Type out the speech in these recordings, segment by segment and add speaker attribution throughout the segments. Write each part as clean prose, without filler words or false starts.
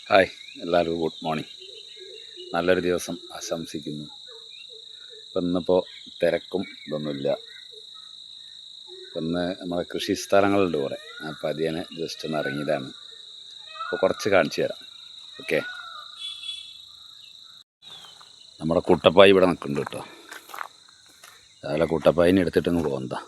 Speaker 1: Hi, എല്ലാവർക്കും good morning. നല്ലൊരു ദിവസം ആശംസിക്കുന്നു. ഇന്നിപ്പോൾ തിരക്കും ഇതൊന്നുമില്ല. ഇന്ന് നമ്മളെ കൃഷി സ്ഥലങ്ങളുണ്ട് കുറേ. അപ്പോൾ അതിനെ ജസ്റ്റ് ഒന്ന് ഇറങ്ങിയതാണ്. അപ്പോൾ കുറച്ച് കാണിച്ചു തരാം. ഓക്കെ, നമ്മുടെ കുട്ടപ്പായി ഇവിടെ നിൽക്കുന്നുണ്ട് കേട്ടോ. രാവിലെ കുട്ടപ്പായിനെ എടുത്തിട്ടങ്ങ് പോകുന്നതാ.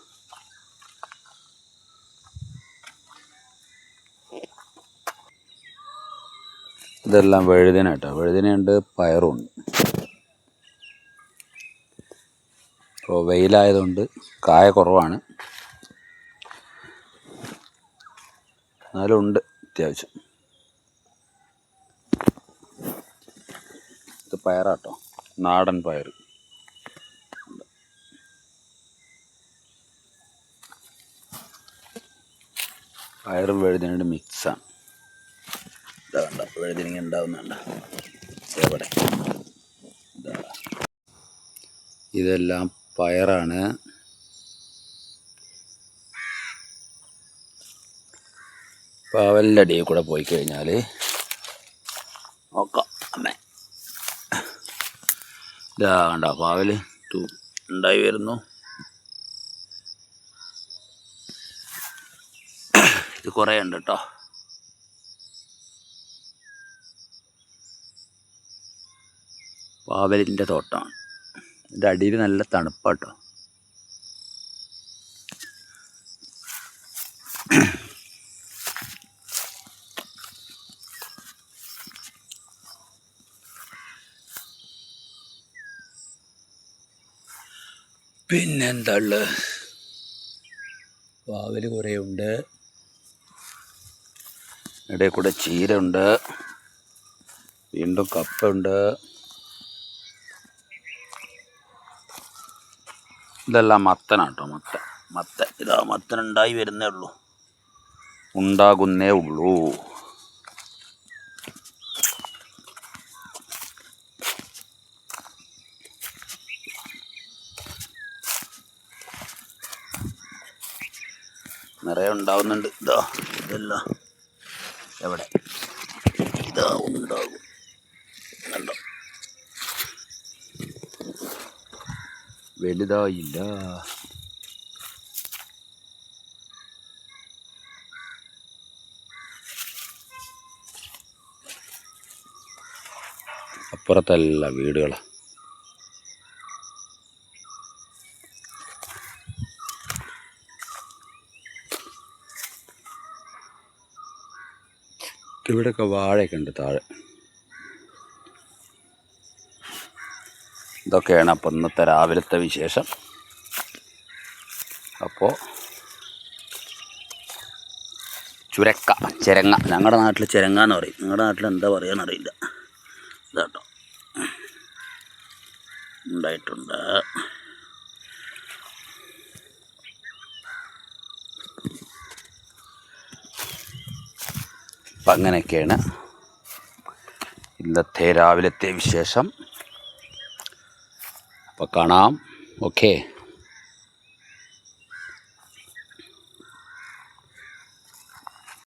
Speaker 1: ഇതെല്ലാം വഴുതന കേട്ടോ. വഴുതനയുണ്ട്, പയറുണ്ട്. ഇപ്പോൾ വെയിലായതുകൊണ്ട് കായ കുറവാണ്, എന്നാലും ഉണ്ട് അത്യാവശ്യം. ഇത് പയറാട്ടോ, നാടൻ പയർ. പയറും വഴുതനയുടെ മിക്സാണ്. ഇതാണ്ട വഴുതനങ്ങ ഉണ്ടാവുന്നുണ്ട് എവിടെ. ഇതെല്ലാം പയറാണ്. പാവലിൻ്റെ അടിയിൽ കൂടെ പോയി കഴിഞ്ഞാൽ നോക്കാം. അമ്മേ, ഇതാ കണ്ട പാവൽ ഉണ്ടായി വരുന്നു. ഇത് കുറേ ഉണ്ട് കേട്ടോ. പാവലിൻ്റെ തോട്ടമാണ്. ഇതിൻ്റെ അടിയിൽ നല്ല തണുപ്പാട്ടോ. പിന്നെന്താ ഉള്ളത്? പാവൽ കുറേ ഉണ്ട്. ഇടയിൽ കൂടെ ചീര ഉണ്ട്. വീണ്ടും കപ്പ ഉണ്ട്. ഇതെല്ലാം മത്തനാട്ടോ. മത്തൻ ഇതാ, മത്തൻ ഉണ്ടായി വരുന്നേ ഉള്ളൂ, ഉണ്ടാകുന്നേ ഉള്ളൂ. നിറയെ ഉണ്ടാവുന്നുണ്ട്. ഇതാ ഇതെല്ലാം എവിടെ ഇതാ ഉണ്ടാകും. കണ്ടോ, വലുതായില്ല. അപ്പുറത്തല്ല വീടുകളാണ്. ഇവിടെയൊക്കെ വാഴയൊക്കെ ഉണ്ട് താഴെ. ഇതൊക്കെയാണ് അപ്പോൾ ഇന്നത്തെ രാവിലത്തെ വിശേഷം. അപ്പോൾ ചിരങ്ങ, ഞങ്ങളുടെ നാട്ടിൽ ചിരങ്ങ എന്ന് പറയും. നിങ്ങളുടെ നാട്ടിൽ എന്താ പറയാന്നറിയില്ല. ഇതാട്ടോ ഉണ്ടായിട്ടുണ്ട്. അപ്പം അങ്ങനെയൊക്കെയാണ് ഇന്നത്തെ രാവിലത്തെ വിശേഷം. അപ്പോൾ കാണാം. ഓക്കേ.